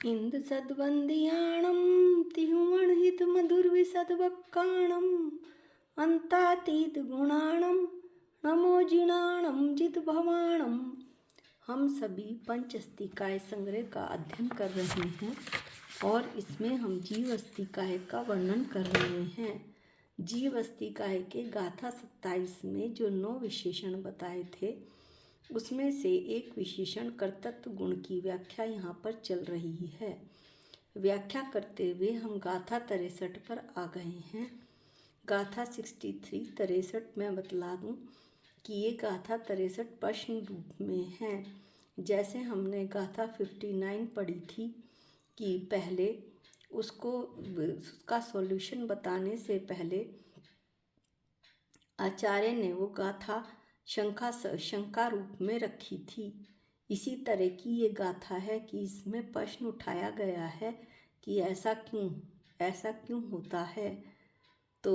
इंद सद्वंदियाणं तिहुमणहित मधुरविशदवक्काणं अंतातीत गुणाणं नमो जिणाणं जितभवाणं। हम सभी पंचस्तिकाय संग्रह का अध्ययन कर रहे हैं और इसमें हम जीवस्तिकाय का वर्णन कर रहे हैं। जीवस्तिकाय के गाथा 27 में जो 9 विशेषण बताए थे उसमें से एक विशेषण कर्तृत्व गुण की व्याख्या यहाँ पर चल रही है। व्याख्या करते हुए हम गाथा 63 पर आ गए हैं। गाथा 63 मैं बतला दूँ कि ये गाथा 63 प्रश्न रूप में है। जैसे हमने गाथा 59 पढ़ी थी कि पहले उसका सॉल्यूशन बताने से पहले आचार्य ने वो गाथा शंका रूप में रखी थी। इसी तरह की ये गाथा है कि इसमें प्रश्न उठाया गया है कि ऐसा क्यों होता है। तो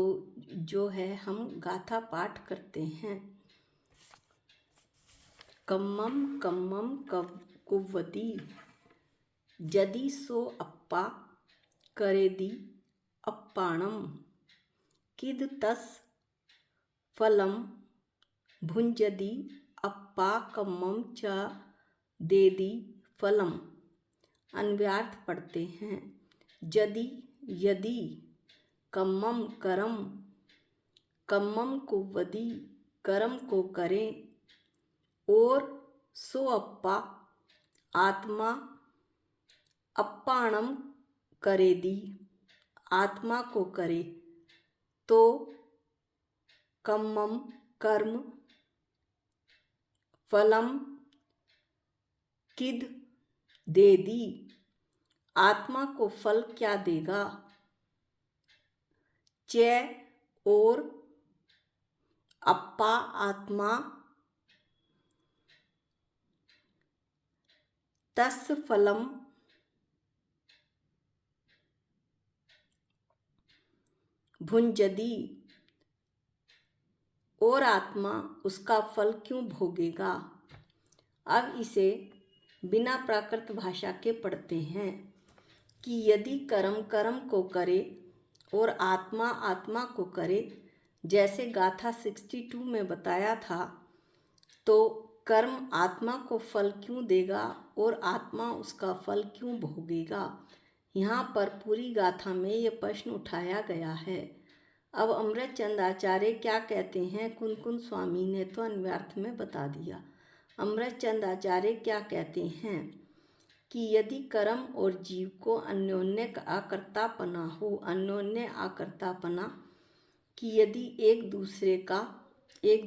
जो है हम गाथा पाठ करते हैं। कम्मम कम्मम कुव्वती जदि सो अप्पा करेदी अप्पाणम किद तस फलम भुंजदी अप्पा कम्मम च देदी फलम। अन्वयार्थ पढ़ते हैं। यदि कम्मम करम, कम्मम कुव्वदी कर्म को करें, और सो अप्पा आत्मा अप्पाणम करेदी आत्मा को करे, तो कम्मम कर्म फलम किद देदी आत्मा को फल क्या देगा, च और अप्पा आत्मा तस् फलम भुंजदी और आत्मा उसका फल क्यों भोगेगा। अब इसे बिना प्राकृत भाषा के पढ़ते हैं कि यदि कर्म को करे और आत्मा आत्मा को करे, जैसे गाथा 62 में बताया था, तो कर्म आत्मा को फल क्यों देगा और आत्मा उसका फल क्यों भोगेगा। यहाँ पर पूरी गाथा में ये प्रश्न उठाया गया है। अब अमृतचंद आचार्य क्या कहते हैं, कुन स्वामी ने तो अन्वयार्थ में बता दिया। अमृतचंद आचार्य क्या कहते हैं कि यदि कर्म और जीव को अन्योन्य आकर्तापना हो, अन्योन्य आकर्तापना कि यदि एक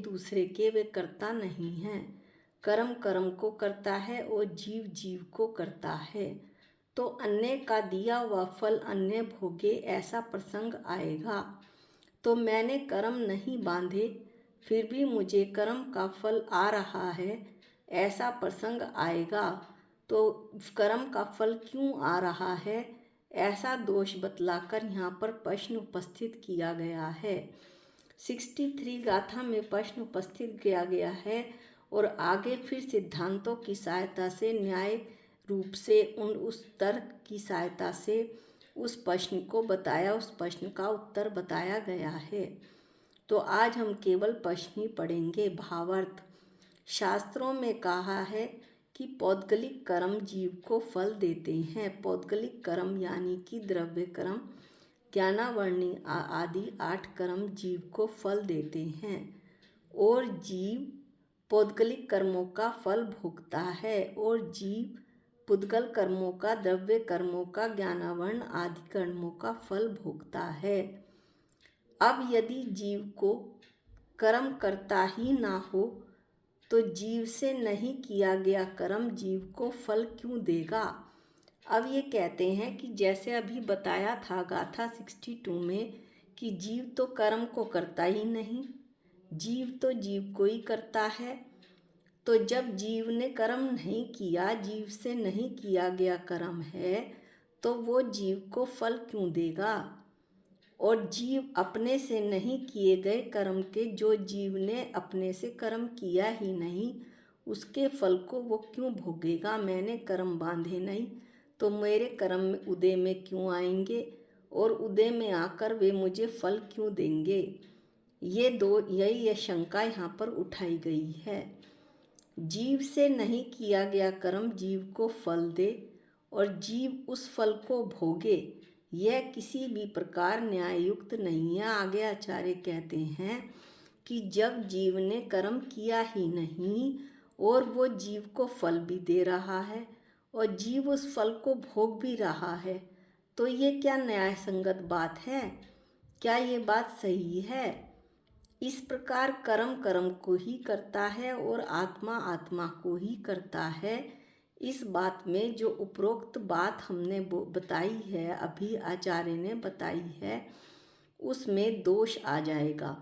दूसरे के वे कर्ता नहीं हैं, कर्म को करता है और जीव को करता है, तो अन्य का दिया हुआ फल अन्य भोगे, ऐसा प्रसंग आएगा। तो मैंने कर्म नहीं बांधे फिर भी मुझे कर्म का फल आ रहा है, ऐसा प्रसंग आएगा। तो कर्म का फल क्यों आ रहा है, ऐसा दोष बतलाकर यहाँ पर प्रश्न उपस्थित किया गया है। 63 गाथा में प्रश्न उपस्थित किया गया है और आगे फिर सिद्धांतों की सहायता से न्याय रूप से उस तर्क की सहायता से उस प्रश्न का उत्तर बताया गया है। तो आज हम केवल प्रश्न ही पढ़ेंगे। भावार्थ। शास्त्रों में कहा है कि पौद्गलिक कर्म जीव को फल देते हैं। पौद्गलिक कर्म यानी कि द्रव्य कर्म, ज्ञानावर्णी आदि 8 कर्म जीव को फल देते हैं और जीव पौद्गलिक कर्मों का फल भोगता है, और जीव पुद्गल कर्मों का, द्रव्य कर्मों का, ज्ञानावर्ण आदि कर्मों का फल भोगता है। अब यदि जीव को कर्म करता ही ना हो तो जीव से नहीं किया गया कर्म जीव को फल क्यों देगा। अब ये कहते हैं कि जैसे अभी बताया था गाथा 62 में कि जीव तो कर्म को करता ही नहीं, जीव तो जीव को ही करता है। तो जब जीव ने कर्म नहीं किया, जीव से नहीं किया गया कर्म है, तो वो जीव को फल क्यों देगा। और जीव अपने से नहीं किए गए कर्म के, जो जीव ने अपने से कर्म किया ही नहीं, उसके फल को वो क्यों भोगेगा। मैंने कर्म बांधे नहीं तो मेरे कर्म में उदय में क्यों आएंगे और उदय में आकर वे मुझे फल क्यों देंगे? यही शंका यहाँ पर उठाई गई है। जीव से नहीं किया गया कर्म जीव को फल दे और जीव उस फल को भोगे, यह किसी भी प्रकार न्याययुक्त नहीं है। आगे आचार्य कहते हैं कि जब जीव ने कर्म किया ही नहीं और वो जीव को फल भी दे रहा है और जीव उस फल को भोग भी रहा है, तो ये क्या न्याय संगत बात है? क्या ये बात सही है? इस प्रकार कर्म कर्म को ही करता है और आत्मा आत्मा को ही करता है। इस बात में जो उपरोक्त बात हमने बताई है, अभी आचार्य ने बताई है, उसमें दोष आ जाएगा।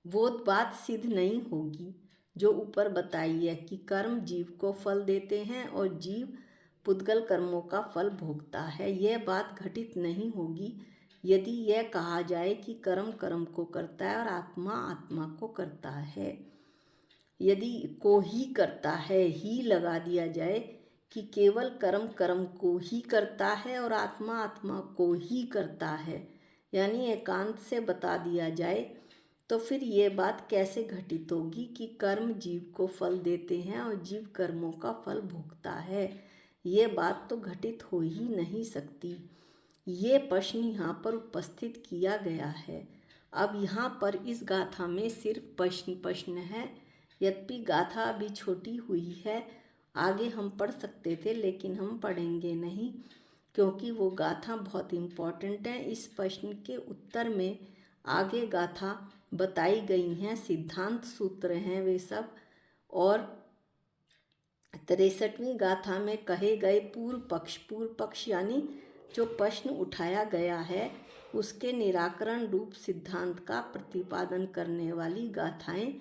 वो बात सिद्ध नहीं होगी जो ऊपर बताई है कि कर्म जीव को फल देते हैं और जीव पुद्गल कर्मों का फल भोगता है। यह बात घटित नहीं होगी यदि यह कहा जाए कि कर्म कर्म को करता है और आत्मा आत्मा को करता है। यदि को ही करता है ही लगा दिया जाए कि केवल कर्म कर्म को ही करता है और आत्मा आत्मा को ही करता है, यानी एकांत से बता दिया जाए, तो फिर ये बात कैसे घटित होगी कि कर्म जीव को फल देते हैं और जीव कर्मों का फल भोगता है? ये बात तो घटित हो ही नहीं सकती। ये प्रश्न यहाँ पर उपस्थित किया गया है। अब यहाँ पर इस गाथा में सिर्फ प्रश्न है, यद्यपि गाथा अभी छोटी हुई है, आगे हम पढ़ सकते थे लेकिन हम पढ़ेंगे नहीं क्योंकि वो गाथा बहुत इम्पॉर्टेंट है। इस प्रश्न के उत्तर में आगे गाथा बताई गई हैं, सिद्धांत सूत्र हैं वे सब, और 63वीं गाथा में कहे गए पूर्व पक्ष यानी जो प्रश्न उठाया गया है उसके निराकरण रूप सिद्धांत का प्रतिपादन करने वाली गाथाएं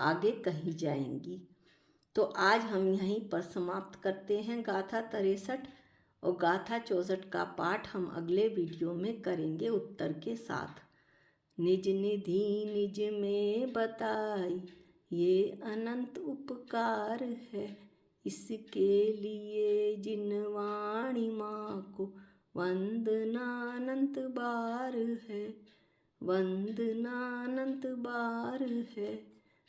आगे कही जाएंगी। तो आज हम यहीं पर समाप्त करते हैं गाथा 63 और गाथा 64 का पाठ हम अगले वीडियो में करेंगे उत्तर के साथ। निज निधि निज में बताई ये अनंत उपकार है, इसके लिए जिन वाणी माँ को वंदनानंत बार है, वंदनानंत बार है।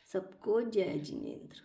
सबको जय जिनेंद्र।